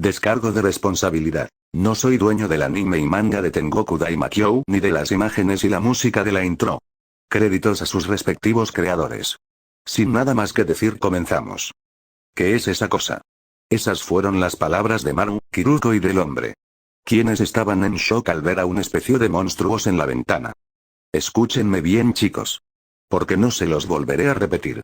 Descargo de responsabilidad. No soy dueño del anime y manga de Tengoku Daimakyou ni de las imágenes y la música de la intro. Créditos a sus respectivos creadores. Sin nada más que decir, comenzamos. ¿Qué es esa cosa? Esas fueron las palabras de Maru, Kiruko y del hombre. Quienes estaban en shock al ver a una especie de monstruos en la ventana. Escúchenme bien, chicos. Porque no se los volveré a repetir.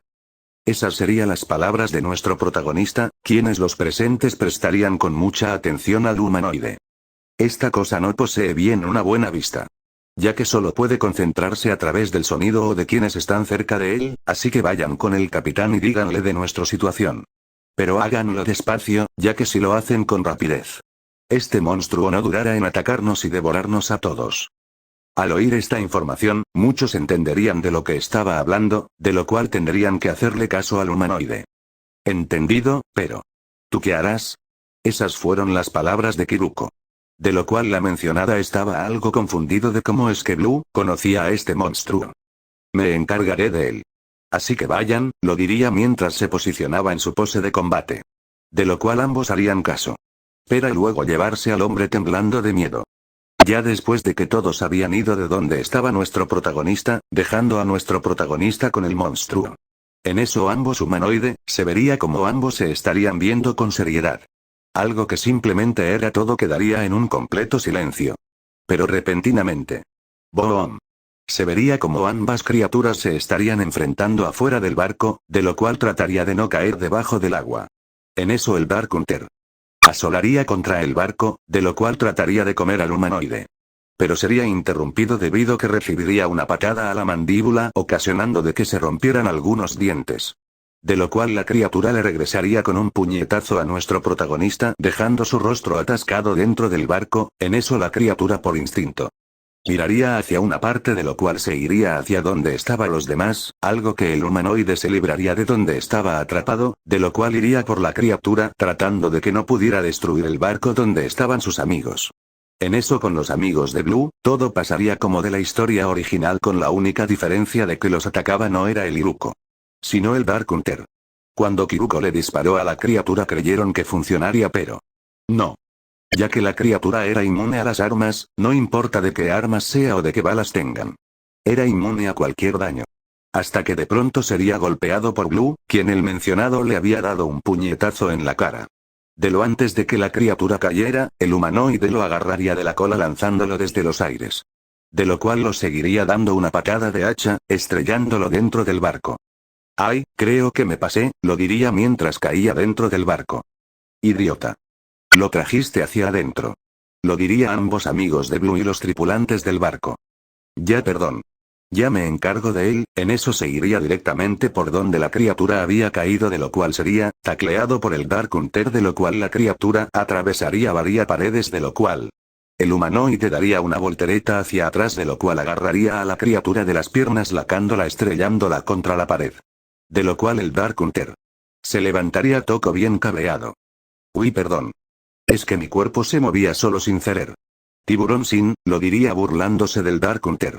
Esas serían las palabras de nuestro protagonista, quienes los presentes prestarían con mucha atención al humanoide. Esta cosa no posee bien una buena vista. Ya que solo puede concentrarse a través del sonido o de quienes están cerca de él, así que vayan con el capitán y díganle de nuestra situación. Pero háganlo despacio, ya que si lo hacen con rapidez, este monstruo no durará en atacarnos y devorarnos a todos. Al oír esta información, muchos entenderían de lo que estaba hablando, de lo cual tendrían que hacerle caso al humanoide. Entendido, pero ¿tú qué harás? Esas fueron las palabras de Kiruko. De lo cual la mencionada estaba algo confundido de cómo es que Blue conocía a este monstruo. Me encargaré de él. Así que vayan, lo diría mientras se posicionaba en su pose de combate. De lo cual ambos harían caso. Para luego llevarse al hombre temblando de miedo. Ya después de que todos habían ido de donde estaba nuestro protagonista, dejando a nuestro protagonista con el monstruo. En eso ambos humanoide, se vería como ambos se estarían viendo con seriedad. Algo que simplemente era todo quedaría en un completo silencio. Pero repentinamente. ¡Boom! Se vería como ambas criaturas se estarían enfrentando afuera del barco, de lo cual trataría de no caer debajo del agua. En eso el Dark Hunter asolaría contra el barco, de lo cual trataría de comer al humanoide. Pero sería interrumpido debido que recibiría una patada a la mandíbula, ocasionando de que se rompieran algunos dientes. De lo cual la criatura le regresaría con un puñetazo a nuestro protagonista, dejando su rostro atascado dentro del barco. En eso la criatura por instinto miraría hacia una parte, de lo cual se iría hacia donde estaban los demás, algo que el humanoide se libraría de donde estaba atrapado, de lo cual iría por la criatura tratando de que no pudiera destruir el barco donde estaban sus amigos. En eso con los amigos de Blue, todo pasaría como de la historia original, con la única diferencia de que los atacaba no era el Kiruko, sino el Dark Hunter. Cuando Kiruko le disparó a la criatura creyeron que funcionaría, pero no. Ya que la criatura era inmune a las armas, no importa de qué armas sea o de qué balas tengan. Era inmune a cualquier daño. Hasta que de pronto sería golpeado por Blue, quien el mencionado le había dado un puñetazo en la cara. De lo antes de que la criatura cayera, el humanoide lo agarraría de la cola lanzándolo desde los aires. De lo cual lo seguiría dando una patada de hacha, estrellándolo dentro del barco. Ay, creo que me pasé, lo diría mientras caía dentro del barco. Idiota. Lo trajiste hacia adentro. Lo diría a ambos amigos de Blue y los tripulantes del barco. Ya, perdón. Ya me encargo de él. En eso se iría directamente por donde la criatura había caído, de lo cual sería tacleado por el Dark Hunter, de lo cual la criatura atravesaría varias paredes, de lo cual el humanoide daría una voltereta hacia atrás, de lo cual agarraría a la criatura de las piernas lacándola, estrellándola contra la pared. De lo cual el Dark Hunter se levantaría toco bien cabreado. Uy, perdón. Es que mi cuerpo se movía solo sin querer. Tiburón sin, lo diría burlándose del Dark Hunter.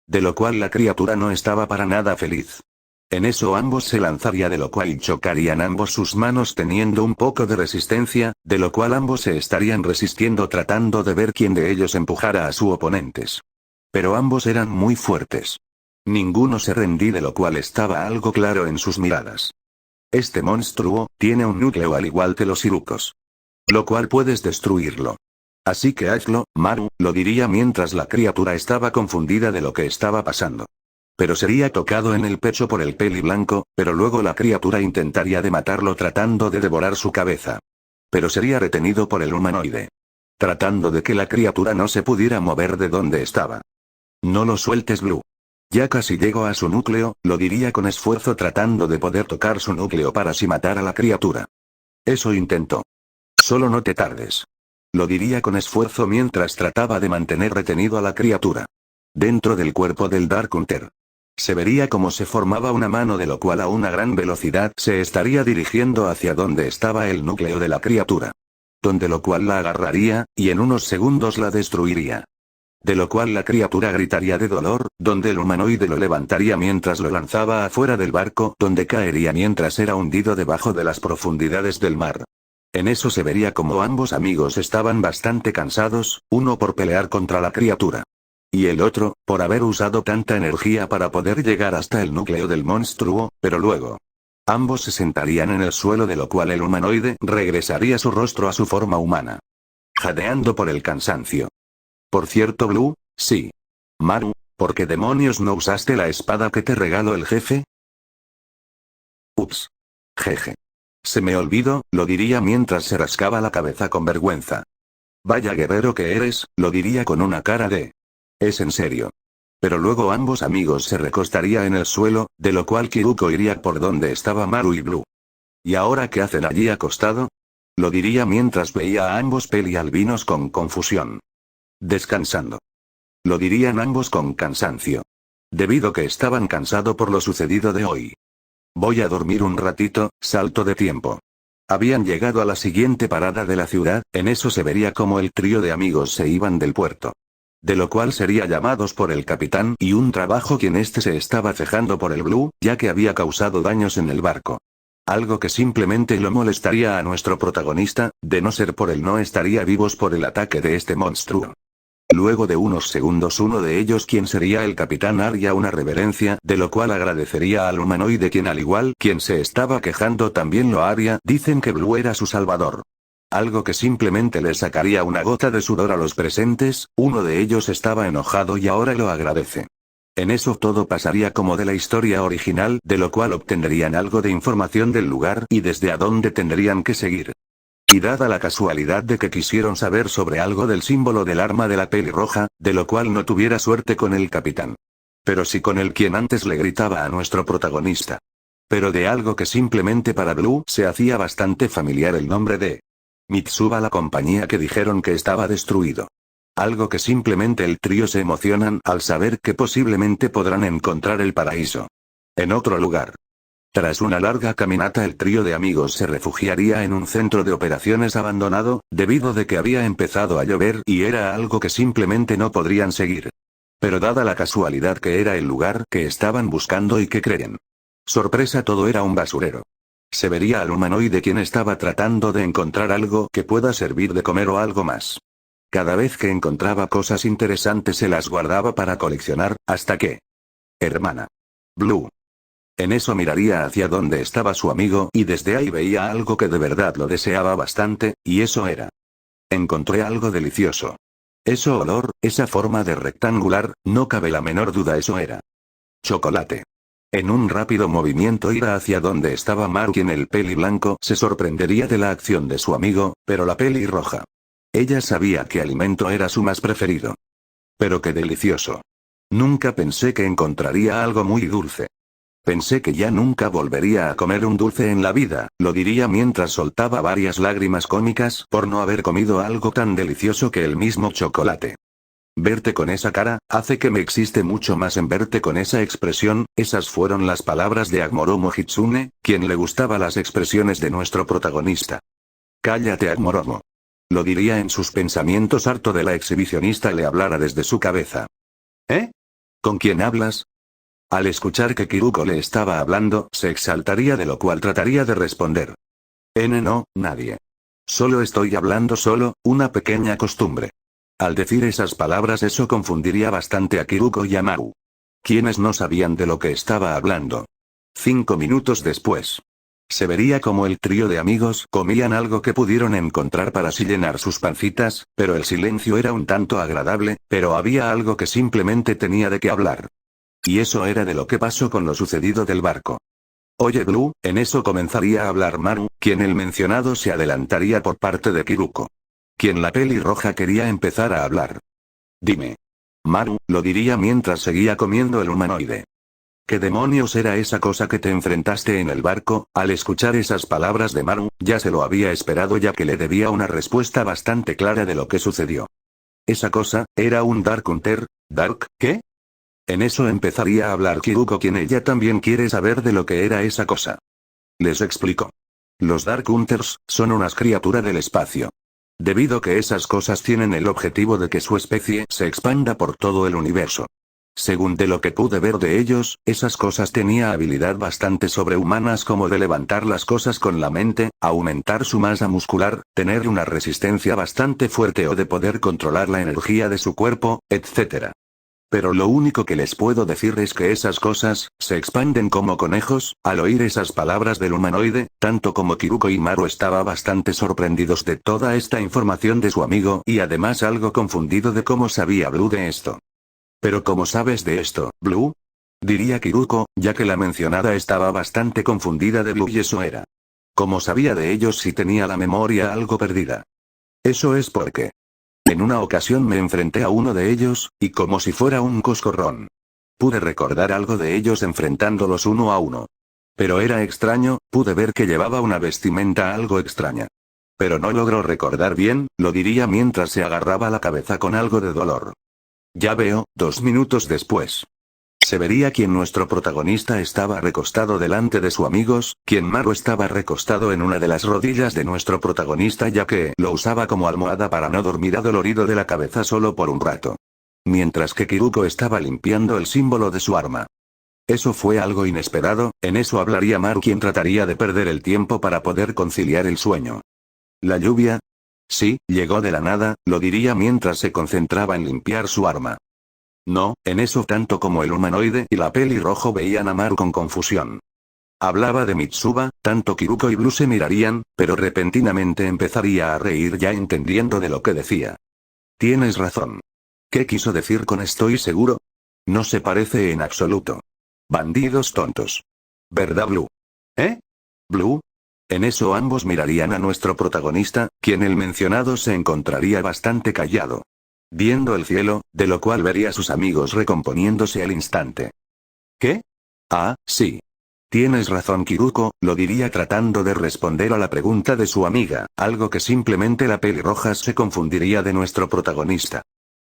De lo cual la criatura no estaba para nada feliz. En eso ambos se lanzaría, de lo cual chocarían ambos sus manos teniendo un poco de resistencia, de lo cual ambos se estarían resistiendo tratando de ver quién de ellos empujara a sus oponentes. Pero ambos eran muy fuertes. Ninguno se rendía, de lo cual estaba algo claro en sus miradas. Este monstruo tiene un núcleo al igual que los Kirukos. Lo cual puedes destruirlo. Así que hazlo, Maru, lo diría mientras la criatura estaba confundida de lo que estaba pasando. Pero sería tocado en el pecho por el peli blanco, pero luego la criatura intentaría de matarlo tratando de devorar su cabeza. Pero sería retenido por el humanoide. Tratando de que la criatura no se pudiera mover de donde estaba. No lo sueltes, Blue. Ya casi llego a su núcleo, lo diría con esfuerzo tratando de poder tocar su núcleo para así matar a la criatura. Eso intentó. Solo no te tardes. Lo diría con esfuerzo mientras trataba de mantener retenido a la criatura. Dentro del cuerpo del Dark Hunter se vería como se formaba una mano, de lo cual a una gran velocidad se estaría dirigiendo hacia donde estaba el núcleo de la criatura. Donde lo cual la agarraría, y en unos segundos la destruiría. De lo cual la criatura gritaría de dolor, donde el humanoide lo levantaría mientras lo lanzaba afuera del barco, donde caería mientras era hundido debajo de las profundidades del mar. En eso se vería como ambos amigos estaban bastante cansados, uno por pelear contra la criatura. Y el otro, por haber usado tanta energía para poder llegar hasta el núcleo del monstruo, pero luego. Ambos se sentarían en el suelo, de lo cual el humanoide regresaría su rostro a su forma humana. Jadeando por el cansancio. Por cierto, Blue, sí. Maru, ¿por qué demonios no usaste la espada que te regaló el jefe? Ups. Jeje. Se me olvidó, lo diría mientras se rascaba la cabeza con vergüenza. Vaya guerrero que eres, lo diría con una cara de... Es en serio. Pero luego ambos amigos se recostarían en el suelo, de lo cual Kiruko iría por donde estaba Maru y Blue. ¿Y ahora qué hacen allí acostado? Lo diría mientras veía a ambos pelialbinos con confusión. Descansando. Lo dirían ambos con cansancio. Debido que estaban cansados por lo sucedido de hoy. Voy a dormir un ratito, salto de tiempo. Habían llegado a la siguiente parada de la ciudad, en eso se vería como el trío de amigos se iban del puerto. De lo cual sería llamados por el capitán y un trabajo quien este se estaba cejando por el Blue, ya que había causado daños en el barco. Algo que simplemente lo molestaría a nuestro protagonista, de no ser por él no estaría vivos por el ataque de este monstruo. Luego de unos segundos uno de ellos, quien sería el capitán, haría una reverencia, de lo cual agradecería al humanoide, quien al igual quien se estaba quejando también lo haría. Dicen que Blue era su salvador. Algo que simplemente le sacaría una gota de sudor a los presentes. Uno de ellos estaba enojado y ahora lo agradece. En eso todo pasaría como de la historia original, de lo cual obtendrían algo de información del lugar y desde a dónde tendrían que seguir. Y dada la casualidad de que quisieron saber sobre algo del símbolo del arma de la pelirroja, de lo cual no tuviera suerte con el capitán. Pero sí con el quien antes le gritaba a nuestro protagonista. Pero de algo que simplemente para Blue se hacía bastante familiar, el nombre de Mitsuba, la compañía que dijeron que estaba destruido. Algo que simplemente el trío se emocionan al saber que posiblemente podrán encontrar el paraíso. En otro lugar. Tras una larga caminata, el trío de amigos se refugiaría en un centro de operaciones abandonado, debido de que había empezado a llover y era algo que simplemente no podrían seguir. Pero dada la casualidad que era el lugar que estaban buscando y que creen. Sorpresa, todo era un basurero. Se vería al humanoide quien estaba tratando de encontrar algo que pueda servir de comer o algo más. Cada vez que encontraba cosas interesantes se las guardaba para coleccionar, hasta que... Hermana. Blue. En eso miraría hacia donde estaba su amigo y desde ahí veía algo que de verdad lo deseaba bastante, y eso era. Encontré algo delicioso. Ese olor, esa forma de rectangular, no cabe la menor duda, eso era. Chocolate. En un rápido movimiento irá hacia donde estaba Maru, quien el peli blanco se sorprendería de la acción de su amigo, pero la peli roja. Ella sabía que alimento era su más preferido. Pero qué delicioso. Nunca pensé que encontraría algo muy dulce. Pensé que ya nunca volvería a comer un dulce en la vida, lo diría mientras soltaba varias lágrimas cómicas por no haber comido algo tan delicioso que el mismo chocolate. Verte con esa cara, hace que me existe mucho más en verte con esa expresión. Esas fueron las palabras de Agmoromo Hitsune, quien le gustaba las expresiones de nuestro protagonista. Cállate, Agmoromo. Lo diría en sus pensamientos, harto de la exhibicionista le hablara desde su cabeza. ¿Eh? ¿Con quién hablas? Al escuchar que Kiruko le estaba hablando, se exaltaría, de lo cual trataría de responder. No, nadie. Solo estoy hablando solo, una pequeña costumbre. Al decir esas palabras eso confundiría bastante a Kiruko y a Maru. Quienes no sabían de lo que estaba hablando. 5 minutos después. Se vería como el trío de amigos comían algo que pudieron encontrar para así llenar sus pancitas, pero el silencio era un tanto agradable, pero había algo que simplemente tenía de qué hablar. Y eso era de lo que pasó con lo sucedido del barco. Oye Blue, en eso comenzaría a hablar Maru, quien el mencionado se adelantaría por parte de Kiruko. Quien la pelirroja quería empezar a hablar. Dime. Maru, lo diría mientras seguía comiendo el humanoide. ¿Qué demonios era esa cosa que te enfrentaste en el barco? Al escuchar esas palabras de Maru, ya se lo había esperado, ya que le debía una respuesta bastante clara de lo que sucedió. Esa cosa, era un Dark Hunter. ¿Dark, qué? En eso empezaría a hablar Kiruko, quien ella también quiere saber de lo que era esa cosa. Les explico. Los Dark Hunters son unas criaturas del espacio. Debido que esas cosas tienen el objetivo de que su especie se expanda por todo el universo. Según de lo que pude ver de ellos, esas cosas tenía habilidad bastante sobrehumanas como de levantar las cosas con la mente, aumentar su masa muscular, tener una resistencia bastante fuerte o de poder controlar la energía de su cuerpo, etc. Pero lo único que les puedo decir es que esas cosas, se expanden como conejos. Al oír esas palabras del humanoide, tanto como Kiruko y Maru estaban bastante sorprendidos de toda esta información de su amigo y además algo confundido de cómo sabía Blue de esto. ¿Pero cómo sabes de esto, Blue? Diría Kiruko, ya que la mencionada estaba bastante confundida de Blue y eso era. ¿Cómo sabía de ellos si tenía la memoria algo perdida? Eso es porque en una ocasión me enfrenté a uno de ellos, y como si fuera un coscorrón. Pude recordar algo de ellos enfrentándolos uno a uno. Pero era extraño, pude ver que llevaba una vestimenta algo extraña. Pero no logro recordar bien, lo diría mientras se agarraba la cabeza con algo de dolor. Ya veo, 2 minutos después. Se vería quien nuestro protagonista estaba recostado delante de sus amigos, quien Maru estaba recostado en una de las rodillas de nuestro protagonista ya que lo usaba como almohada para no dormir adolorido de la cabeza solo por un rato. Mientras que Kiruko estaba limpiando el símbolo de su arma. Eso fue algo inesperado, en eso hablaría Maru quien trataría de perder el tiempo para poder conciliar el sueño. ¿La lluvia? Sí, llegó de la nada, lo diría mientras se concentraba en limpiar su arma. No, en eso tanto como el humanoide y la pelirrojo veían a Maru con confusión. Hablaba de Mitsuba, tanto Kiruko y Blue se mirarían, pero repentinamente empezaría a reír ya entendiendo de lo que decía. Tienes razón. ¿Qué quiso decir con estoy seguro? No se parece en absoluto. Bandidos tontos. ¿Verdad, Blue? ¿Eh? ¿Blue? En eso ambos mirarían a nuestro protagonista, quien el mencionado se encontraría bastante callado. Viendo el cielo, de lo cual vería a sus amigos recomponiéndose al instante. ¿Qué? Ah, sí. Tienes razón Kiruko, lo diría tratando de responder a la pregunta de su amiga, algo que simplemente la pelirroja se confundiría de nuestro protagonista.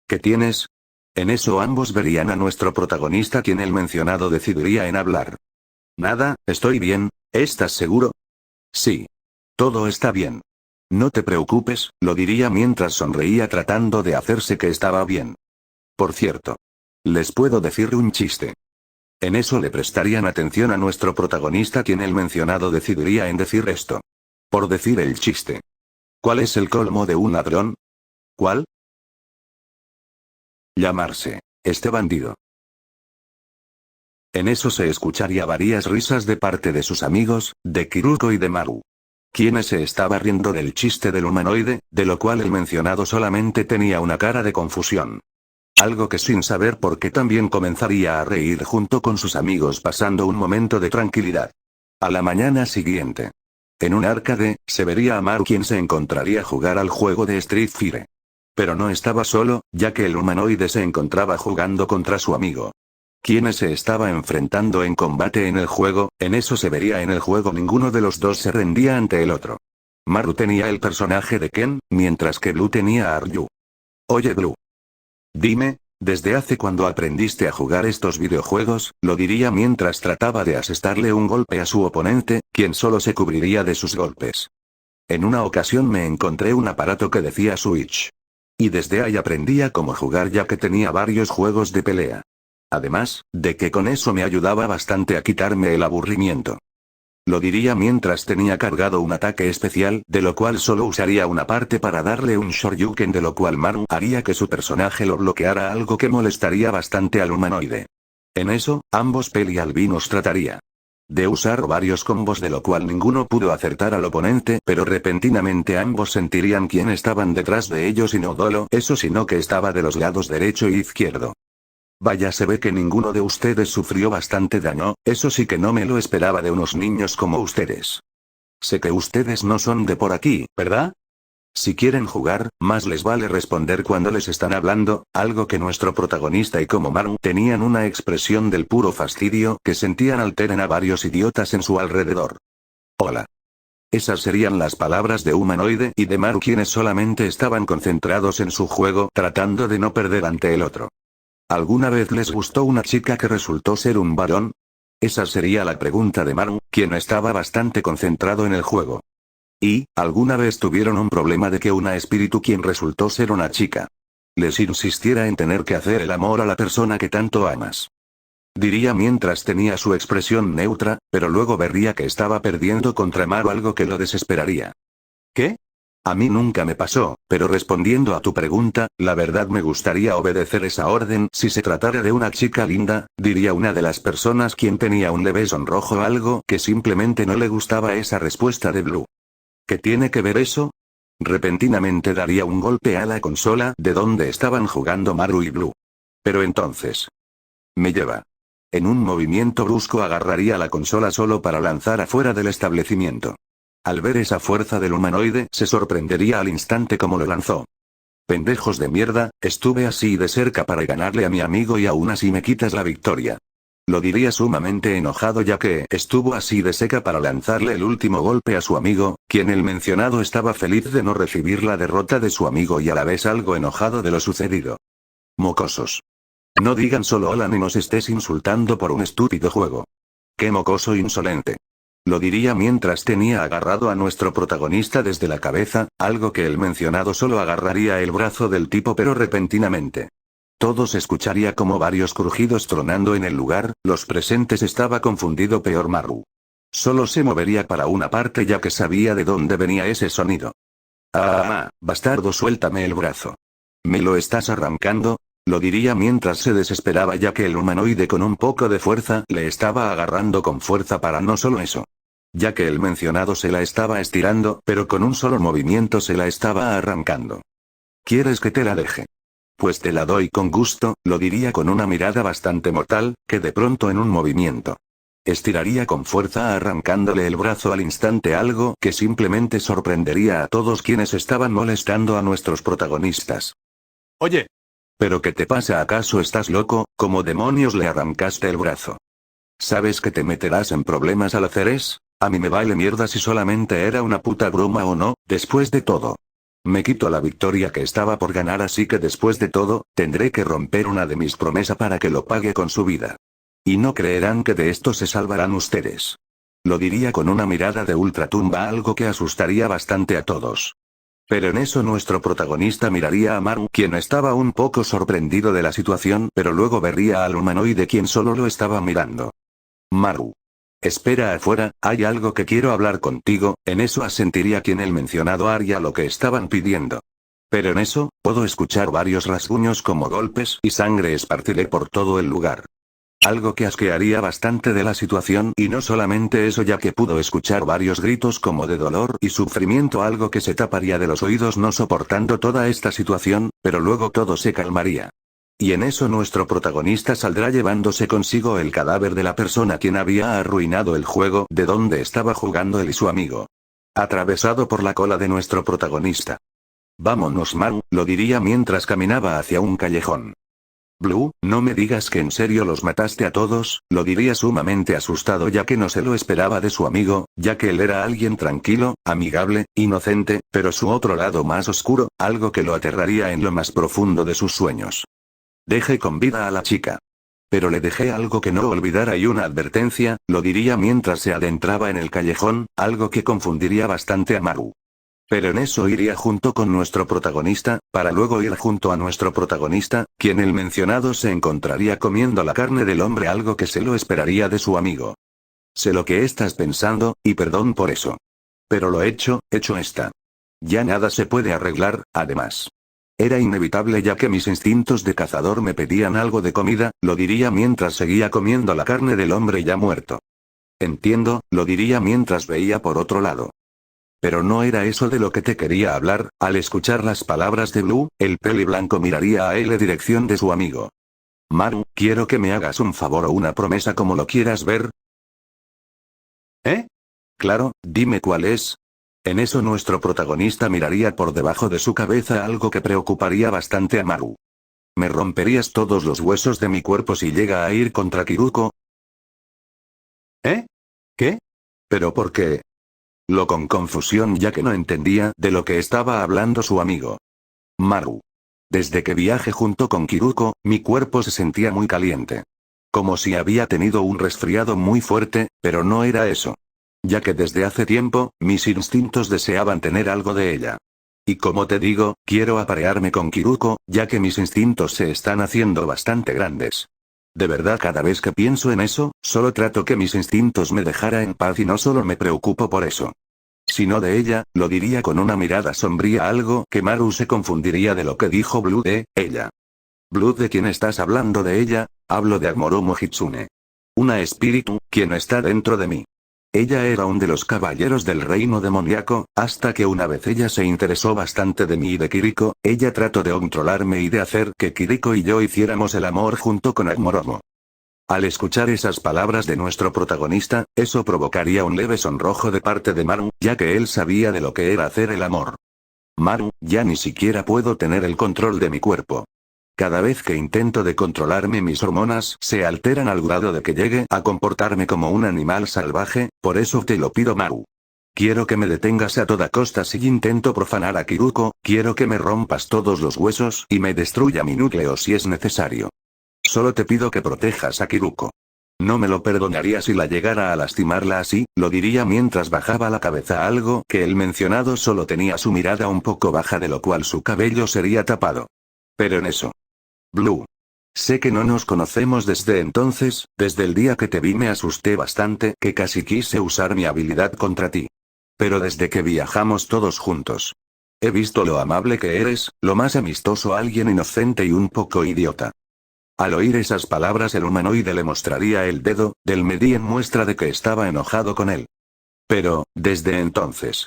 ¿Qué tienes? En eso ambos verían a nuestro protagonista quien el mencionado decidiría en hablar. Nada, estoy bien, ¿estás seguro? Sí. Todo está bien. No te preocupes, lo diría mientras sonreía tratando de hacerse que estaba bien. Por cierto. Les puedo decir un chiste. En eso le prestarían atención a nuestro protagonista quien el mencionado decidiría en decir esto. Por decir el chiste. ¿Cuál es el colmo de un ladrón? ¿Cuál? Llamarse este bandido. En eso se escucharía varias risas de parte de sus amigos, de Kiruko y de Maru. Quienes se estaba riendo del chiste del humanoide, de lo cual el mencionado solamente tenía una cara de confusión. Algo que sin saber por qué también comenzaría a reír junto con sus amigos pasando un momento de tranquilidad. A la mañana siguiente. En un arcade, se vería a Maru quien se encontraría a jugar al juego de Street Fighter. Pero no estaba solo, ya que el humanoide se encontraba jugando contra su amigo. Quienes se estaba enfrentando en combate en el juego, en eso se vería en el juego ninguno de los dos se rendía ante el otro. Maru tenía el personaje de Ken, mientras que Blue tenía a Ryu. Oye Blue. Dime, ¿desde hace cuándo aprendiste a jugar estos videojuegos? Lo diría mientras trataba de asestarle un golpe a su oponente, quien solo se cubriría de sus golpes. En una ocasión me encontré un aparato que decía Switch. Y desde ahí aprendí a cómo jugar ya que tenía varios juegos de pelea. Además, de que con eso me ayudaba bastante a quitarme el aburrimiento. Lo diría mientras tenía cargado un ataque especial, de lo cual solo usaría una parte para darle un shoryuken de lo cual Maru haría que su personaje lo bloqueara algo que molestaría bastante al humanoide. En eso, ambos pelialbinos trataría de usar varios combos de lo cual ninguno pudo acertar al oponente, pero repentinamente ambos sentirían quién estaban detrás de ellos y no solo eso sino que estaba de los lados derecho e izquierdo. Vaya, se ve que ninguno de ustedes sufrió bastante daño, eso sí que no me lo esperaba de unos niños como ustedes. Sé que ustedes no son de por aquí, ¿verdad? Si quieren jugar, más les vale responder cuando les están hablando, algo que nuestro protagonista y como Maru tenían una expresión del puro fastidio que sentían al tener a varios idiotas en su alrededor. Hola. Esas serían las palabras de humanoide y de Maru quienes solamente estaban concentrados en su juego tratando de no perder ante el otro. ¿Alguna vez les gustó una chica que resultó ser un varón? Esa sería la pregunta de Maru, quien estaba bastante concentrado en el juego. ¿Y, alguna vez tuvieron un problema de que una espíritu quien resultó ser una chica? les insistiera en tener que hacer el amor a la persona que tanto amas. Diría mientras tenía su expresión neutra, pero luego vería que estaba perdiendo contra Maru, algo que lo desesperaría. ¿Qué? A mí nunca me pasó, pero respondiendo a tu pregunta, la verdad me gustaría obedecer esa orden si se tratara de una chica linda, diría una de las personas quien tenía un leve sonrojo, algo que simplemente no le gustaba esa respuesta de Blue. ¿Qué tiene que ver eso? Repentinamente daría un golpe a la consola de donde estaban jugando Maru y Blue. Pero entonces... me lleva. En un movimiento brusco agarraría la consola solo para lanzar afuera del establecimiento. Al ver esa fuerza del humanoide, se sorprendería al instante como lo lanzó. Pendejos de mierda, estuve así de cerca para ganarle a mi amigo y aún así me quitas la victoria. Lo diría sumamente enojado, ya que estuvo así de cerca para lanzarle el último golpe a su amigo, quien el mencionado estaba feliz de no recibir la derrota de su amigo y a la vez algo enojado de lo sucedido. Mocosos. No digan solo hola ni nos estés insultando por un estúpido juego. ¡Qué mocoso insolente! Lo diría mientras tenía agarrado a nuestro protagonista desde la cabeza, algo que el mencionado solo agarraría el brazo del tipo, pero repentinamente. Todos escucharía como varios crujidos tronando en el lugar, los presentes estaba confundido, peor Maru. Solo se movería para una parte ya que sabía de dónde venía ese sonido. ¡Ah, bastardo, suéltame el brazo! ¿Me lo estás arrancando? Lo diría mientras se desesperaba, ya que el humanoide con un poco de fuerza le estaba agarrando con fuerza, para no solo eso. Ya que el mencionado se la estaba estirando, pero con un solo movimiento se la estaba arrancando. ¿Quieres que te la deje? Pues te la doy con gusto, lo diría con una mirada bastante mortal, que de pronto en un movimiento estiraría con fuerza arrancándole el brazo al instante, algo que simplemente sorprendería a todos quienes estaban molestando a nuestros protagonistas. Oye. ¿Pero qué te pasa? ¿Acaso estás loco? ¿Cómo demonios le arrancaste el brazo? ¿Sabes que te meterás en problemas al hacer eso? A mí me vale mierda si solamente era una puta broma o no, después de todo. Me quito la victoria que estaba por ganar, así que después de todo, tendré que romper una de mis promesas para que lo pague con su vida. Y no creerán que de esto se salvarán ustedes. Lo diría con una mirada de ultratumba, algo que asustaría bastante a todos. Pero en eso nuestro protagonista miraría a Maru, quien estaba un poco sorprendido de la situación, pero luego vería al humanoide, quien solo lo estaba mirando. Maru. Espera afuera, hay algo que quiero hablar contigo. En eso asentiría quien el mencionado haría lo que estaban pidiendo. Pero en eso, puedo escuchar varios rasguños como golpes y sangre esparciré por todo el lugar. Algo que asquearía bastante de la situación, y no solamente eso, ya que pudo escuchar varios gritos como de dolor y sufrimiento, algo que se taparía de los oídos no soportando toda esta situación, pero luego todo se calmaría. Y en eso nuestro protagonista saldrá llevándose consigo el cadáver de la persona quien había arruinado el juego de donde estaba jugando él y su amigo. Atravesado por la cola de nuestro protagonista. Vámonos, Maru, lo diría mientras caminaba hacia un callejón. Blue, no me digas que en serio los mataste a todos, lo diría sumamente asustado, ya que no se lo esperaba de su amigo, ya que él era alguien tranquilo, amigable, inocente, pero su otro lado más oscuro, algo que lo aterraría en lo más profundo de sus sueños. Dejé con vida a la chica. Pero le dejé algo que no olvidara y una advertencia, lo diría mientras se adentraba en el callejón, algo que confundiría bastante a Maru. Pero en eso iría junto con nuestro protagonista, para luego ir junto a nuestro protagonista, quien el mencionado se encontraría comiendo la carne del hombre, algo que se lo esperaría de su amigo. Sé lo que estás pensando, y perdón por eso. Pero lo hecho está. Ya nada se puede arreglar, además. Era inevitable, ya que mis instintos de cazador me pedían algo de comida, lo diría mientras seguía comiendo la carne del hombre ya muerto. Entiendo, lo diría mientras veía por otro lado. Pero no era eso de lo que te quería hablar. Al escuchar las palabras de Blue, el peli blanco miraría a él en dirección de su amigo. Maru, quiero que me hagas un favor o una promesa, como lo quieras ver. ¿Eh? Claro, dime cuál es. En eso nuestro protagonista miraría por debajo de su cabeza, algo que preocuparía bastante a Maru. ¿Me romperías todos los huesos de mi cuerpo si llega a ir contra Kiruko? ¿Eh? ¿Qué? ¿Pero por qué? Lo con confusión, ya que no entendía de lo que estaba hablando su amigo. Maru. Desde que viajé junto con Kiruko, mi cuerpo se sentía muy caliente. Como si había tenido un resfriado muy fuerte, pero no era eso. Ya que desde hace tiempo, mis instintos deseaban tener algo de ella. Y como te digo, quiero aparearme con Kiruko, ya que mis instintos se están haciendo bastante grandes. De verdad, cada vez que pienso en eso, solo trato que mis instintos me dejara en paz y no solo me preocupo por eso. Si no de ella, lo diría con una mirada sombría, algo que Maru se confundiría de lo que dijo Blue de ella. Blue, ¿de quién estás hablando? De ella, hablo de Agmoromo Hitsune. Una espíritu, quien está dentro de mí. Ella era un de los caballeros del reino demoníaco, hasta que una vez ella se interesó bastante de mí y de Kiriko, ella trató de controlarme y de hacer que Kiriko y yo hiciéramos el amor junto con Agmoromo. Al escuchar esas palabras de nuestro protagonista, eso provocaría un leve sonrojo de parte de Maru, ya que él sabía de lo que era hacer el amor. Maru, ya ni siquiera puedo tener el control de mi cuerpo. Cada vez que intento de controlarme, mis hormonas se alteran al grado de que llegue a comportarme como un animal salvaje, por eso te lo pido, Maru. Quiero que me detengas a toda costa si intento profanar a Kiruko, quiero que me rompas todos los huesos y me destruya mi núcleo si es necesario. Solo te pido que protejas a Kiruko. No me lo perdonaría si la llegara a lastimarla así, lo diría mientras bajaba la cabeza, algo que el mencionado solo tenía su mirada un poco baja, de lo cual su cabello sería tapado. Pero en eso. Blue. Sé que no nos conocemos desde entonces, desde el día que te vi me asusté bastante, que casi quise usar mi habilidad contra ti. Pero desde que viajamos todos juntos. He visto lo amable que eres, lo más amistoso, alguien inocente y un poco idiota. Al oír esas palabras, el humanoide le mostraría el dedo del medio en muestra de que estaba enojado con él. Pero, desde entonces.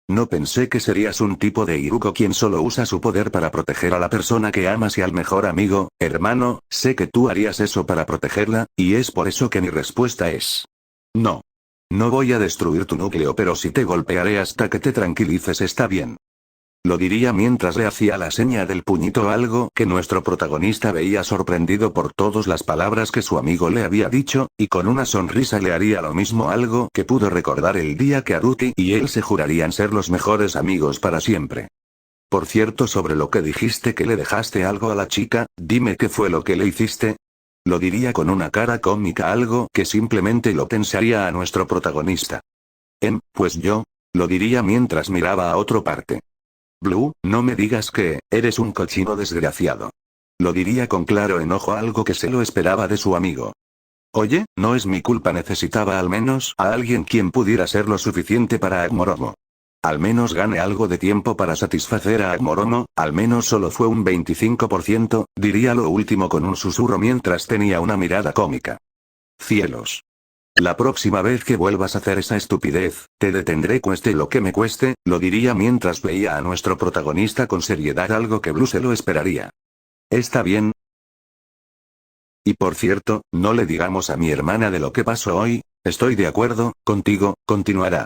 No pensé que serías un tipo de Iruko quien solo usa su poder para proteger a la persona que amas y al mejor amigo, hermano, sé que tú harías eso para protegerla, y es por eso que mi respuesta es... no. No voy a destruir tu núcleo, pero sí te golpearé hasta que te tranquilices, ¿está bien? Lo diría mientras le hacía la seña del puñito, algo que nuestro protagonista veía sorprendido por todas las palabras que su amigo le había dicho, y con una sonrisa le haría lo mismo, algo que pudo recordar el día que Haruki y él se jurarían ser los mejores amigos para siempre. Por cierto, sobre lo que dijiste que le dejaste algo a la chica, dime qué fue lo que le hiciste. Lo diría con una cara cómica, algo que simplemente lo tensaría a nuestro protagonista. Pues yo, lo diría mientras miraba a otra parte. Blue, no me digas que eres un cochino desgraciado. Lo diría con claro enojo, algo que se lo esperaba de su amigo. Oye, no es mi culpa, necesitaba al menos a alguien quien pudiera ser lo suficiente para Agmoromo. Al menos gane algo de tiempo para satisfacer a Agmoromo, al menos solo fue un 25%, diría lo último con un susurro mientras tenía una mirada cómica. Cielos. La próxima vez que vuelvas a hacer esa estupidez, te detendré cueste lo que me cueste, lo diría mientras veía a nuestro protagonista con seriedad, algo que Blue se lo esperaría. ¿Está bien? Y por cierto, no le digamos a mi hermana de lo que pasó hoy, estoy de acuerdo contigo, continuará.